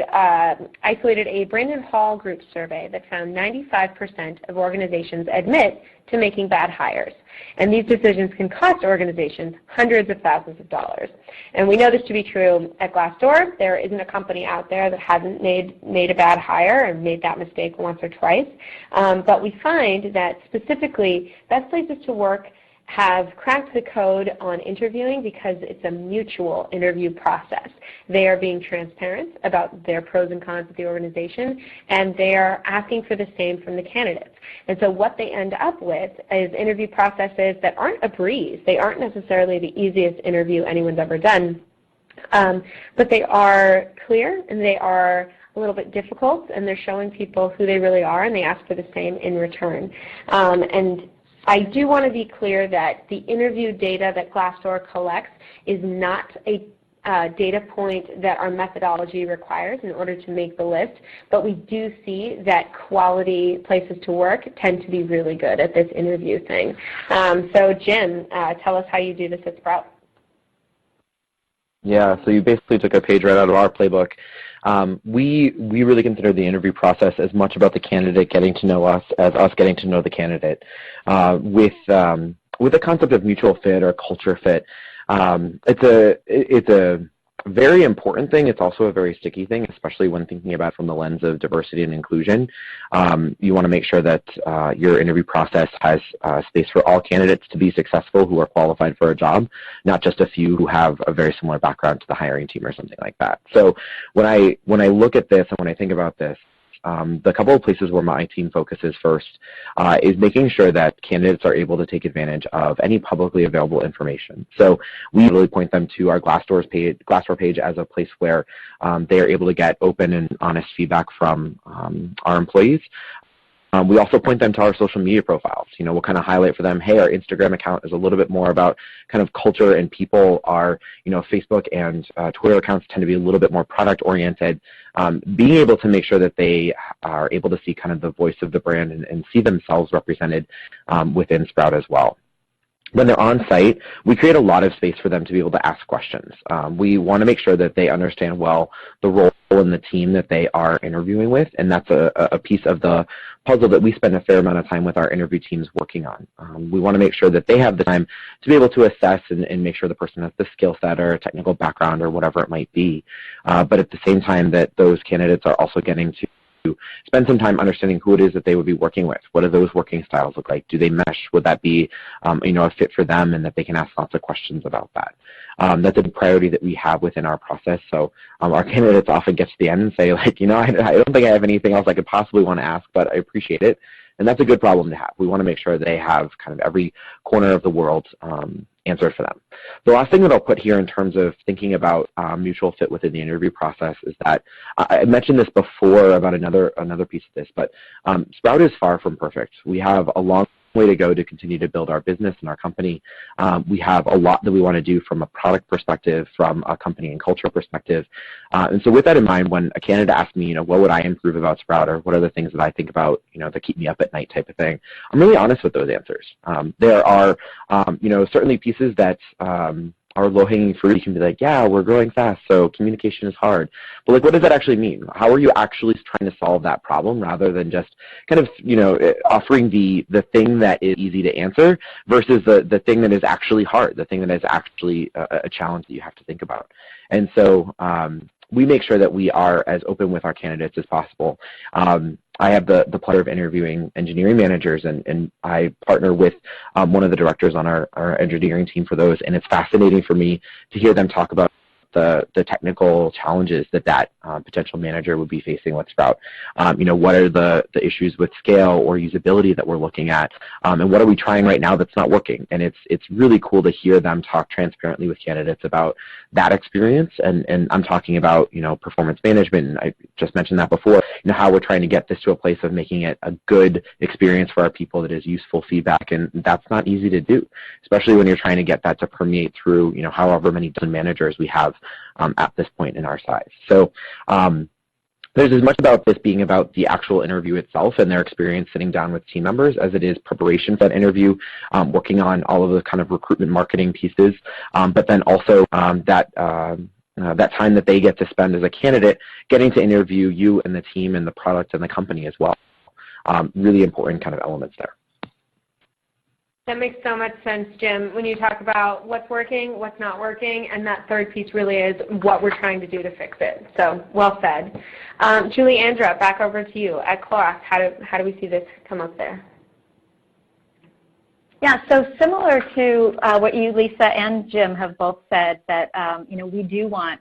isolated a Brandon Hall Group survey that found 95% of organizations admit to making bad hires. And these decisions can cost organizations hundreds of thousands of dollars. And we know this to be true at Glassdoor. There isn't a company out there that hasn't made a bad hire and made that mistake once or twice. But we find that specifically best places to work have cracked the code on interviewing because it's a mutual interview process. They are being transparent about their pros and cons of the organization, and they are asking for the same from the candidates. And so what they end up with is interview processes that aren't a breeze. They aren't necessarily the easiest interview anyone's ever done, but they are clear and they are a little bit difficult, and they're showing people who they really are, and they ask for the same in return. And I do want to be clear that the interview data that Glassdoor collects is not a data point that our methodology requires in order to make the list, but we do see that quality places to work tend to be really good at this interview thing. So Jim, tell us how you do this at Sprout.
Yeah, so you basically took a page right out of our playbook. We really consider the interview process as much about the candidate getting to know us as us getting to know the candidate. With the concept of mutual fit or culture fit, it's a very important thing. It's also a very sticky thing, especially when thinking about it from the lens of diversity and inclusion. You want to make sure that your interview process has space for all candidates to be successful who are qualified for a job, not just a few who have a very similar background to the hiring team or something like that. So when I look at this and when I think about this, the couple of places where my team focuses first is making sure that candidates are able to take advantage of any publicly available information. So we really point them to our Glassdoor page as a place where they are able to get open and honest feedback from our employees. We also point them to our social media profiles. You know, we'll kind of highlight for them, hey, our Instagram account is a little bit more about kind of culture and people. Our, Facebook and Twitter accounts tend to be a little bit more product oriented. Being able to make sure that they are able to see kind of the voice of the brand and see themselves represented within Sprout as well. When they're on site, we create a lot of space for them to be able to ask questions. We want to make sure that they understand well the role in the team that they are interviewing with, and that's a piece of the puzzle that we spend a fair amount of time with our interview teams working on. We want to make sure that they have the time to be able to assess and make sure the person has the skill set or technical background or whatever it might be, but at the same time that those candidates are also getting to spend some time understanding who it is that they would be working with. What do those working styles look like? Do they mesh? Would that be a fit for them, and that they can ask lots of questions about that? That's a priority that we have within our process. So our candidates often get to the end and say, I don't think I have anything else I could possibly want to ask, but I appreciate it. And that's a good problem to have. We want to make sure they have kind of every corner of the world answered for them. The last thing that I'll put here in terms of thinking about mutual fit within the interview process is that I mentioned this before about another piece of this, but Sprout is far from perfect. We have a long way to go to continue to build our business and our company. We have a lot that we want to do from a product perspective, from a company and cultural perspective. And so with that in mind, when a candidate asks me, what would I improve about Sprout, or what are the things that I think about, that keep me up at night type of thing, I'm really honest with those answers. There are, certainly pieces that are low-hanging fruit. You can be like, yeah, we're growing fast, so communication is hard. But what does that actually mean? How are you actually trying to solve that problem rather than just kind of, offering the thing that is easy to answer versus the thing that is actually hard, the thing that is actually a challenge that you have to think about. And so we make sure that we are as open with our candidates as possible. I have the pleasure of interviewing engineering managers, and I partner with one of the directors on our engineering team for those, and it's fascinating for me to hear them talk about the technical challenges that potential manager would be facing with Sprout. What are the issues with scale or usability that we're looking at, and what are we trying right now that's not working? And it's really cool to hear them talk transparently with candidates about that experience, and I'm talking about performance management, and I just mentioned that before, how we're trying to get this to a place of making it a good experience for our people that is useful feedback, and that's not easy to do, especially when you're trying to get that to permeate through however many dozen managers we have at this point in our size. So there's as much about this being about the actual interview itself and their experience sitting down with team members as it is preparation for that interview, working on all of the kind of recruitment marketing pieces, but then also that time that they get to spend as a candidate getting to interview you and the team and the product and the company as well. Really important kind of elements there.
That makes so much sense, Jim, when you talk about what's working, what's not working, and that third piece really is what we're trying to do to fix it. So well said. Juliandra, back over to you. At Clorox, how do we see this come up there?
Yeah, so similar to what you, Lisa, and Jim have both said, that we do want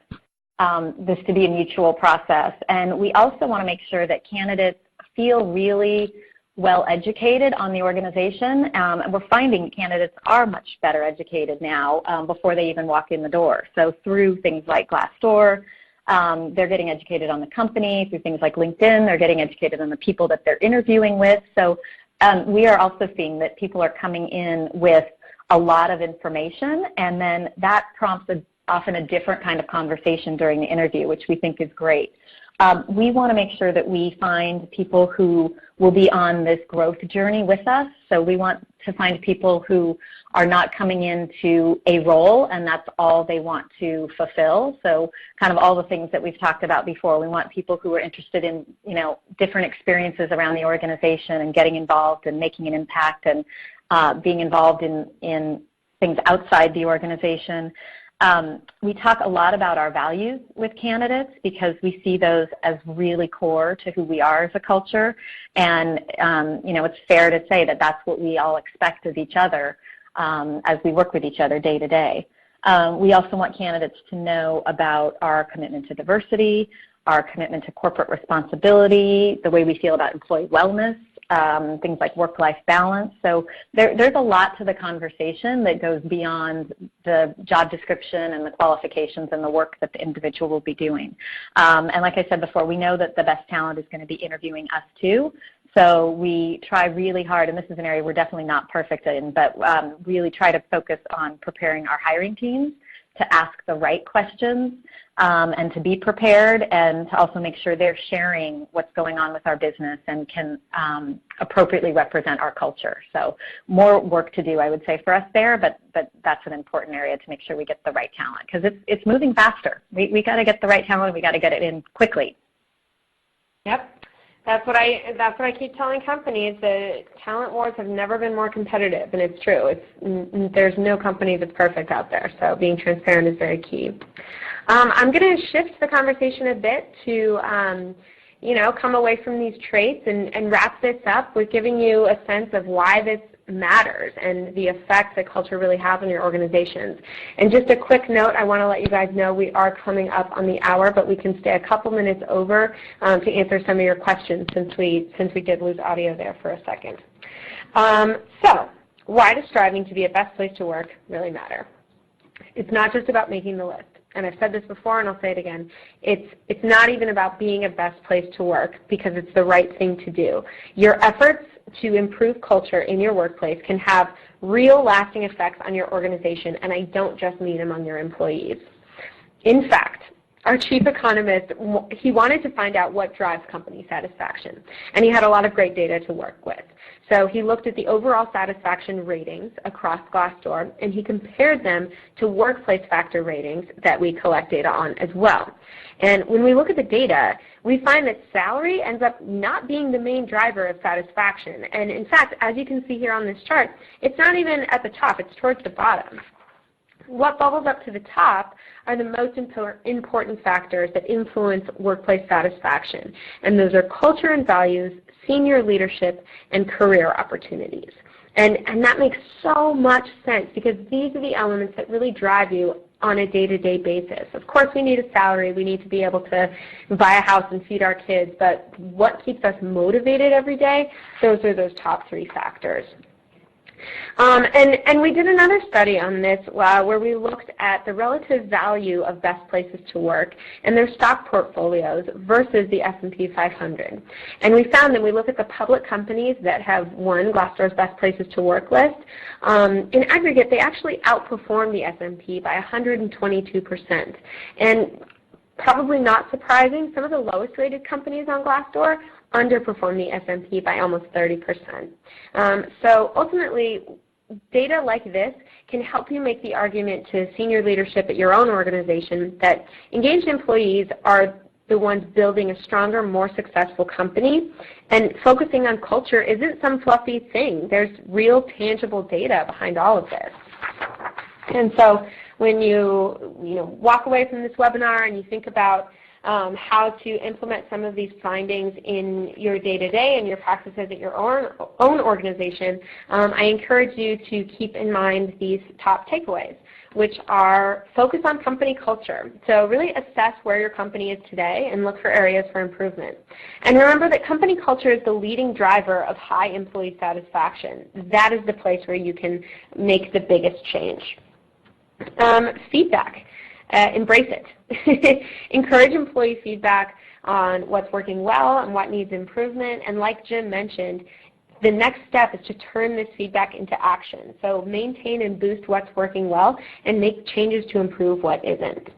this to be a mutual process, and we also want to make sure that candidates feel really well educated on the organization, and we're finding candidates are much better educated now before they even walk in the door. So through things like Glassdoor, they're getting educated on the company. Through things like LinkedIn, they're getting educated on the people that they're interviewing with. So we are also seeing that people are coming in with a lot of information, and then that prompts often a different kind of conversation during the interview, which we think is great. We want to make sure that we find people who will be on this growth journey with us. So we want to find people who are not coming into a role and that's all they want to fulfill. So kind of all the things that we've talked about before. We want people who are interested in, different experiences around the organization and getting involved and making an impact and being involved in things outside the organization. We talk a lot about our values with candidates because we see those as really core to who we are as a culture, and it's fair to say that that's what we all expect of each other as we work with each other day to day. We also want candidates to know about our commitment to diversity, our commitment to corporate responsibility, the way we feel about employee wellness, things like work-life balance. So there's a lot to the conversation that goes beyond the job description and the qualifications and the work that the individual will be doing. And like I said before, we know that the best talent is going to be interviewing us too. So we try really hard, and this is an area we're definitely not perfect in, but really try to focus on preparing our hiring teams to ask the right questions and to be prepared, and to also make sure they're sharing what's going on with our business and can appropriately represent our culture. So more work to do, I would say, for us there, but that's an important area to make sure we get the right talent because it's moving faster. We got to get the right talent. We got to get it in quickly.
Yep. That's what I keep telling companies. The talent wars have never been more competitive, and it's true. There's no company that's perfect out there, so being transparent is very key. I'm going to shift the conversation a bit to, come away from these traits and wrap this up with giving you a sense of why this matters and the effect that culture really has on your organizations. And just a quick note, I want to let you guys know we are coming up on the hour, but we can stay a couple minutes over to answer some of your questions since we did lose audio there for a second. So why does striving to be a best place to work really matter? It's not just about making the list. And I've said this before and I'll say it again. It's not even about being a best place to work because it's the right thing to do. Your efforts to improve culture in your workplace can have real lasting effects on your organization, and I don't just mean among your employees. In fact, our chief economist, he wanted to find out what drives company satisfaction, and he had a lot of great data to work with. So he looked at the overall satisfaction ratings across Glassdoor, and he compared them to workplace factor ratings that we collect data on as well. And when we look at the data, we find that salary ends up not being the main driver of satisfaction. And in fact, as you can see here on this chart, it's not even at the top, it's towards the bottom. What bubbles up to the top are the most important factors that influence workplace satisfaction, and those are culture and values, senior leadership, and career opportunities. And that makes so much sense because these are the elements that really drive you on a day-to-day basis. Of course, we need a salary. We need to be able to buy a house and feed our kids, but what keeps us motivated every day, those are those top 3 factors. And we did another study on this where we looked at the relative value of best places to work and their stock portfolios versus the S&P 500. And we found that we look at the public companies that have won Glassdoor's Best Places to Work list. In aggregate, they actually outperformed the S&P by 122%. And probably not surprising, some of the lowest rated companies on Glassdoor underperform the S&P by almost 30%. So ultimately, data like this can help you make the argument to senior leadership at your own organization that engaged employees are the ones building a stronger, more successful company, and focusing on culture isn't some fluffy thing. There's real tangible data behind all of this. And so when you walk away from this webinar and you think about how to implement some of these findings in your day-to-day and your practices at your own organization, I encourage you to keep in mind these top takeaways, which are focus on company culture. So really assess where your company is today and look for areas for improvement. And remember that company culture is the leading driver of high employee satisfaction. That is the place where you can make the biggest change. Feedback. Embrace it. Encourage employee feedback on what's working well and what needs improvement. And like Jim mentioned, the next step is to turn this feedback into action. So maintain and boost what's working well and make changes to improve what isn't.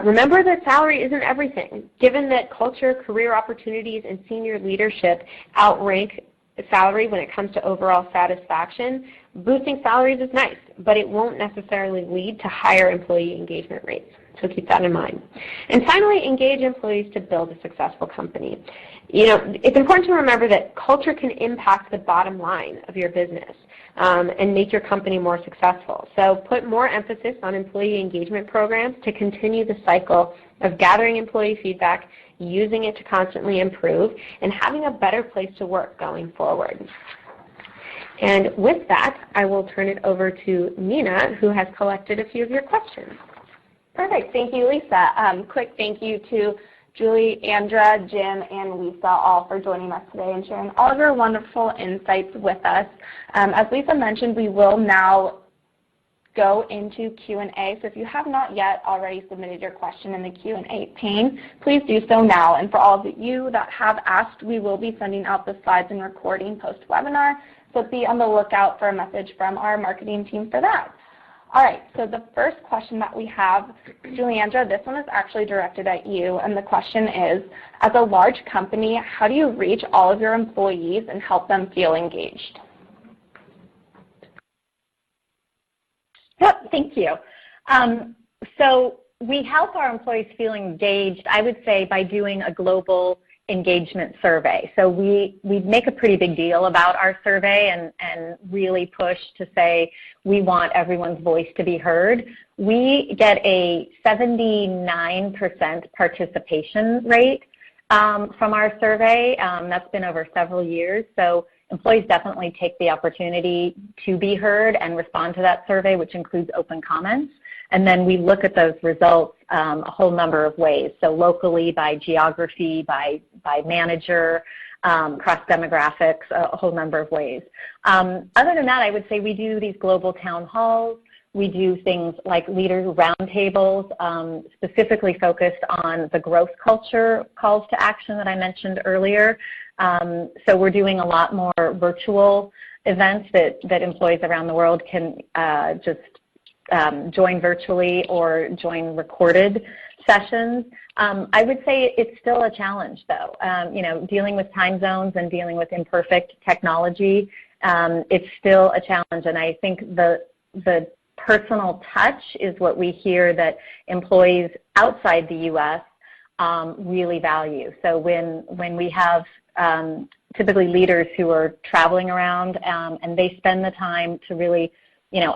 Remember that salary isn't everything. Given that culture, career opportunities, and senior leadership outrank salary when it comes to overall satisfaction, boosting salaries is nice, but it won't necessarily lead to higher employee engagement rates. So keep that in mind. And finally, engage employees to build a successful company. It's important to remember that culture can impact the bottom line of your business and make your company more successful. So put more emphasis on employee engagement programs to continue the cycle of gathering employee feedback, using it to constantly improve, and having a better place to work going forward. And with that, I will turn it over to Nina, who has collected a few of your questions.
Perfect. Thank you, Lisa. Quick thank you to Juliandra, Jim, and Lisa all for joining us today and sharing all of your wonderful insights with us. As Lisa mentioned, we will now go into Q&A. So if you have not yet already submitted your question in the Q&A pane, please do so now. And for all of you that have asked, we will be sending out the slides and recording post-webinar. So be on the lookout for a message from our marketing team for that. All right, so the first question that we have, Juliandra, this one is actually directed at you, and the question is, as a large company, how do you reach all of your employees and help them feel engaged?
Yep, thank you. So we help our employees feel engaged, I would say, by doing a global engagement survey. So we make a pretty big deal about our survey and really push to say we want everyone's voice to be heard. We get a 79% participation rate from our survey. That's been over several years. So employees definitely take the opportunity to be heard and respond to that survey, which includes open comments. And then we look at those results a whole number of ways. So locally, by geography, by manager, cross demographics, a whole number of ways. Other than that, I would say we do these global town halls. We do things like leader roundtables, specifically focused on the growth culture calls to action that I mentioned earlier. So we're doing a lot more virtual events that employees around the world can just join virtually or join recorded sessions. I would say it's still a challenge, though. Dealing with time zones and dealing with imperfect technology, it's still a challenge. And I think the personal touch is what we hear that employees outside the U.S. Really value. So when we have typically leaders who are traveling around and they spend the time to really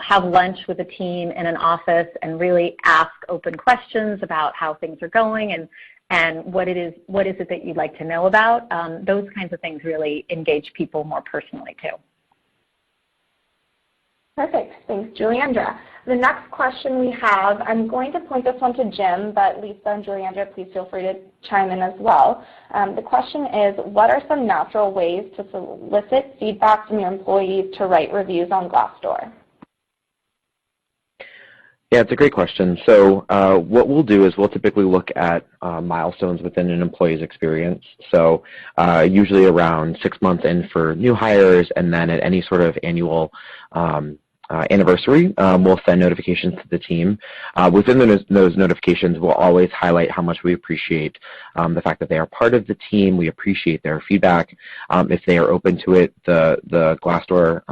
have lunch with a team in an office and really ask open questions about how things are going and what is it that you'd like to know about. Those kinds of things really engage people more personally too.
Perfect. Thanks, Juliandra. The next question we have, I'm going to point this one to Jim, but Lisa and Juliandra, please feel free to chime in as well. The question is, what are some natural ways to solicit feedback from your employees to write reviews on Glassdoor?
Yeah, it's a great question. So what we'll do is we'll typically look at milestones within an employee's experience. So usually around 6 months in for new hires, and then at any sort of annual anniversary, we'll send notifications to the team. Within those notifications, we'll always highlight how much we appreciate the fact that they are part of the team. We appreciate their feedback. If they are open to it, the Glassdoor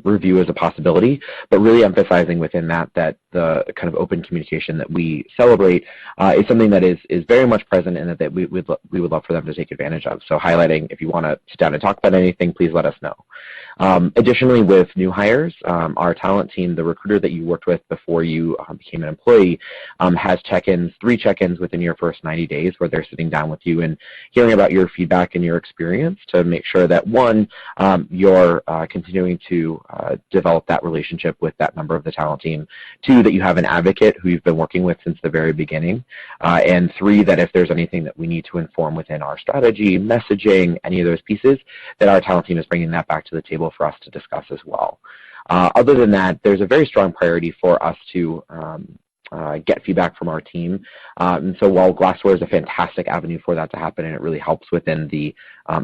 review is a possibility, but really emphasizing within that the kind of open communication that we celebrate is something that is very much present and that we would love for them to take advantage of. So highlighting, if you want to sit down and talk about anything, please let us know. Additionally, with new hires, our talent team, the recruiter that you worked with before you became an employee, has check-ins, 3 check-ins within your first 90 days where they're sitting down with you and hearing about your feedback and your experience to make sure that, one, you're continuing to develop that relationship with that member of the talent team, 2, that you have an advocate who you've been working with since the very beginning, and 3, that if there's anything that we need to inform within our strategy, messaging, any of those pieces, that our talent team is bringing that back to the table for us to discuss as well. Other than that, there's a very strong priority for us to get feedback from our team. And so while Glassdoor is a fantastic avenue for that to happen, and it really helps within the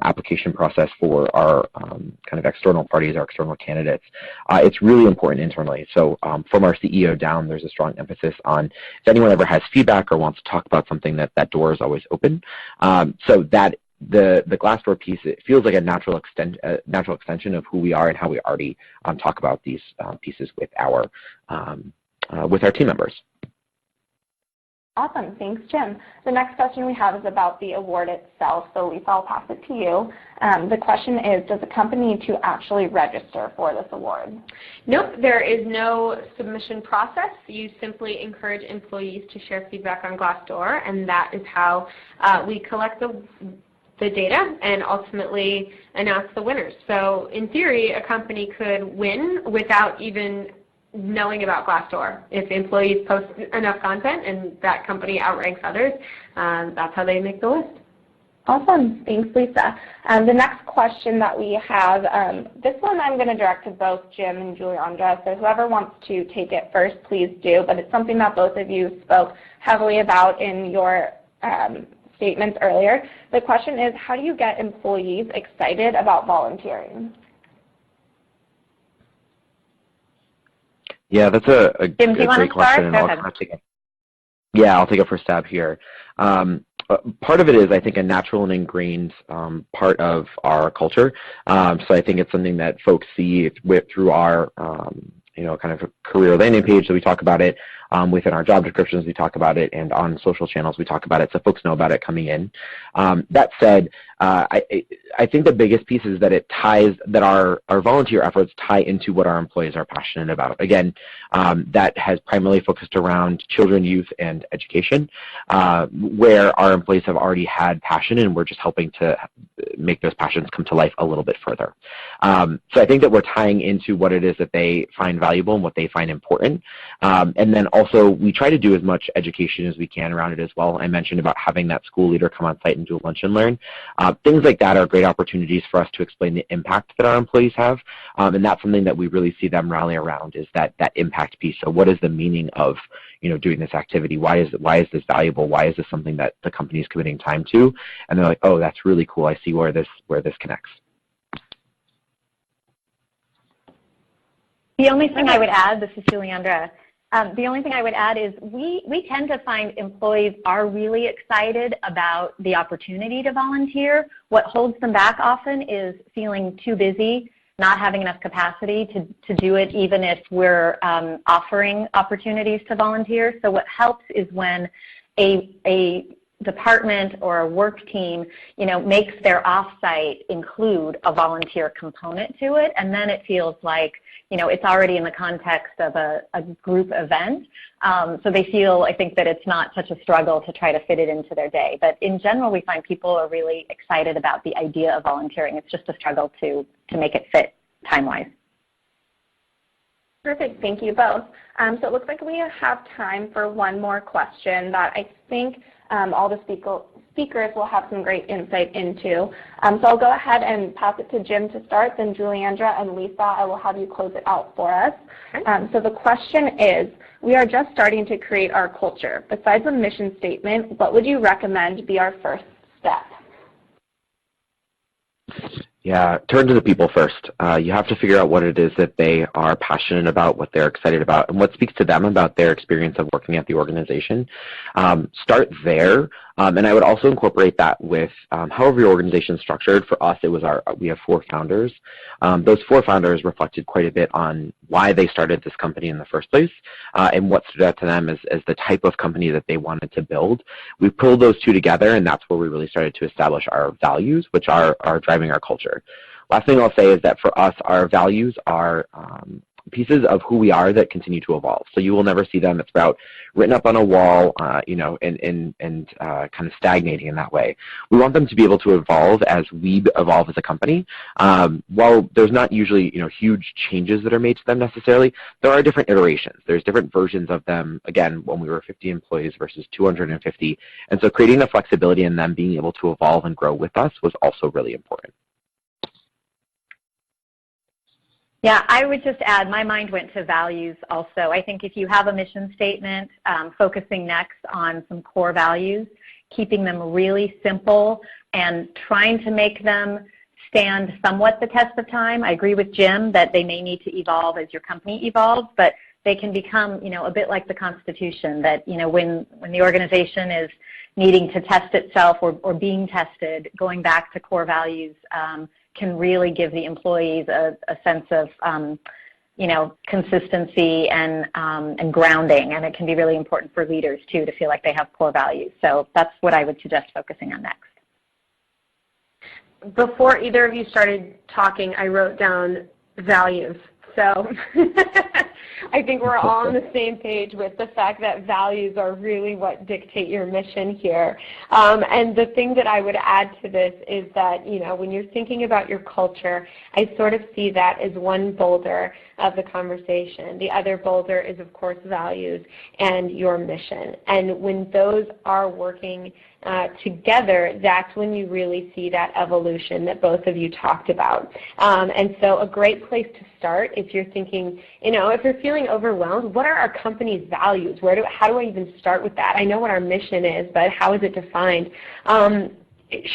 application process for our kind of external parties, our external candidates, it's really important internally. So from our CEO down, there's a strong emphasis on if anyone ever has feedback or wants to talk about something, that door is always open. So that the Glassdoor piece, it feels like a natural extension of who we are and how we already talk about these pieces with our team members.
Awesome. Thanks, Jim. The next question we have is about the award itself. So Lisa, I'll pass it to you. The question is, does the company need to actually register for this award?
Nope, there is no submission process. You simply encourage employees to share feedback on Glassdoor, and that is how we collect the data and ultimately announce the winners. So in theory, a company could win without even knowing about Glassdoor. If employees post enough content and that company outranks others, that's how they make the list.
Awesome. Thanks, Lisa. The next question that we have, this one I'm going to direct to both Jim and Juliandra, so whoever wants to take it first, please do, but it's something that both of you spoke heavily about in your statements earlier. The question is, how do you get employees excited about volunteering?
Yeah, that's a
Jim, do you want
great
to
question.
start?
I'll take a first stab here. Part of it is, I think, a natural and ingrained part of our culture. So I think it's something that folks see through our kind of career landing page, so we talk about it. Within our job descriptions, we talk about it, and on social channels, we talk about it, so folks know about it coming in. That said, I think the biggest piece is that that our volunteer efforts tie into what our employees are passionate about. Again, that has primarily focused around children, youth, and education, where our employees have already had passion, and we're just helping to make those passions come to life a little bit further. So I think that we're tying into what it is that they find valuable and what they find important. And then also, we try to do as much education as we can around it as well. I mentioned about having that school leader come on site and do a lunch and learn. Things like that are great opportunities for us to explain the impact that our employees have, and that's something that we really see them rally around, is that impact piece. So what is the meaning of doing this activity? Why is this valuable? Why is this something that the company is committing time to? And they're like, oh, that's really cool. I see where this connects.
The only thing I would add, this is Juliandra, the only thing I would add is we tend to find employees are really excited about the opportunity to volunteer. What holds them back often is feeling too busy, not having enough capacity to do it, even if we're offering opportunities to volunteer. So what helps is when a department or a work team, makes their offsite include a volunteer component to it, and then it feels like, it's already in the context of a group event. So they feel, I think, that it's not such a struggle to try to fit it into their day. But in general, we find people are really excited about the idea of volunteering. It's just a struggle to make it fit time-wise.
Perfect. Thank you both. So it looks like we have time for one more question that I think all the speakers will have some great insight into. So I'll go ahead and pass it to Jim to start, then Juliandra and Lisa, I will have you close it out for us. Okay. So the question is, we are just starting to create our culture. Besides a mission statement, what would you recommend be our first step?
Yeah, turn to the people first. You have to figure out what it is that they are passionate about, what they're excited about, and what speaks to them about their experience of working at the organization. Start there, and I would also incorporate that with however your organization is structured. For us, we have 4 founders. Those 4 founders reflected quite a bit on why they started this company in the first place, and what stood out to them as the type of company that they wanted to build. We pulled those 2 together, and that's where we really started to establish our values, which are driving our culture. Last thing I'll say is that for us, our values are pieces of who we are that continue to evolve. So you will never see them. It's about written up on a wall, and kind of stagnating in that way. We want them to be able to evolve as we evolve as a company. While there's not usually huge changes that are made to them necessarily, there are different iterations. There's different versions of them. Again, when we were 50 employees versus 250, and so creating the flexibility in them being able to evolve and grow with us was also really important.
Yeah, I would just add, my mind went to values also. I think if you have a mission statement, focusing next on some core values, keeping them really simple and trying to make them stand somewhat the test of time. I agree with Jim that they may need to evolve as your company evolves, but they can become, a bit like the Constitution, that, when the organization is needing to test itself or being tested, going back to core values can really give the employees a sense of, consistency and grounding, and it can be really important for leaders, too, to feel like they have core values. So that's what I would suggest focusing on next.
Before either of you started talking, I wrote down values. So I think we're all on the same page with the fact that values are really what dictate your mission here. And the thing that I would add to this is that, when you're thinking about your culture, I sort of see that as one boulder of the conversation. The other boulder is, of course, values and your mission. And when those are working together, that's when you really see that evolution that both of you talked about. And so a great place to start if you're thinking, if you're feeling overwhelmed, what are our company's values? How do I even start with that? I know what our mission is, but how is it defined?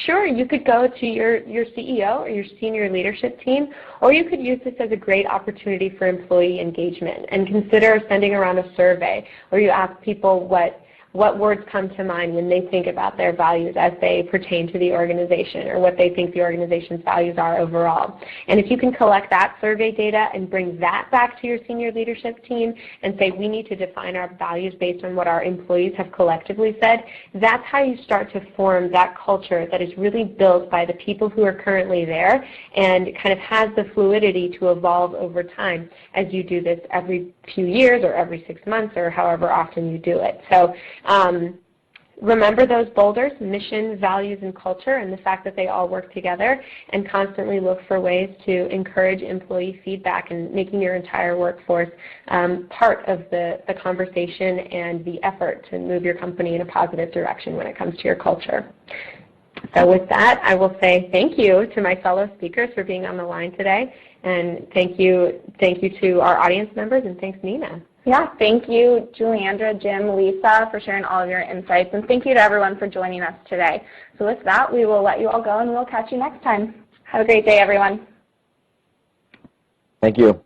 Sure, you could go to your CEO or your senior leadership team, or you could use this as a great opportunity for employee engagement and consider sending around a survey where you ask people what words come to mind when they think about their values as they pertain to the organization, or what they think the organization's values are overall. And if you can collect that survey data and bring that back to your senior leadership team and say, we need to define our values based on what our employees have collectively said, that's how you start to form that culture that is really built by the people who are currently there and kind of has the fluidity to evolve over time as you do this every few years or every 6 months or however often you do it. So remember those boulders, mission, values, and culture, and the fact that they all work together, and constantly look for ways to encourage employee feedback and making your entire workforce part of the conversation and the effort to move your company in a positive direction when it comes to your culture. So with that, I will say thank you to my fellow speakers for being on the line today, and thank you to our audience members, and thanks, Nina.
Yeah, thank you, Juliandra, Jim, Lisa, for sharing all of your insights, and thank you to everyone for joining us today. So with that, we will let you all go, and we'll catch you next time. Have a great day, everyone.
Thank you.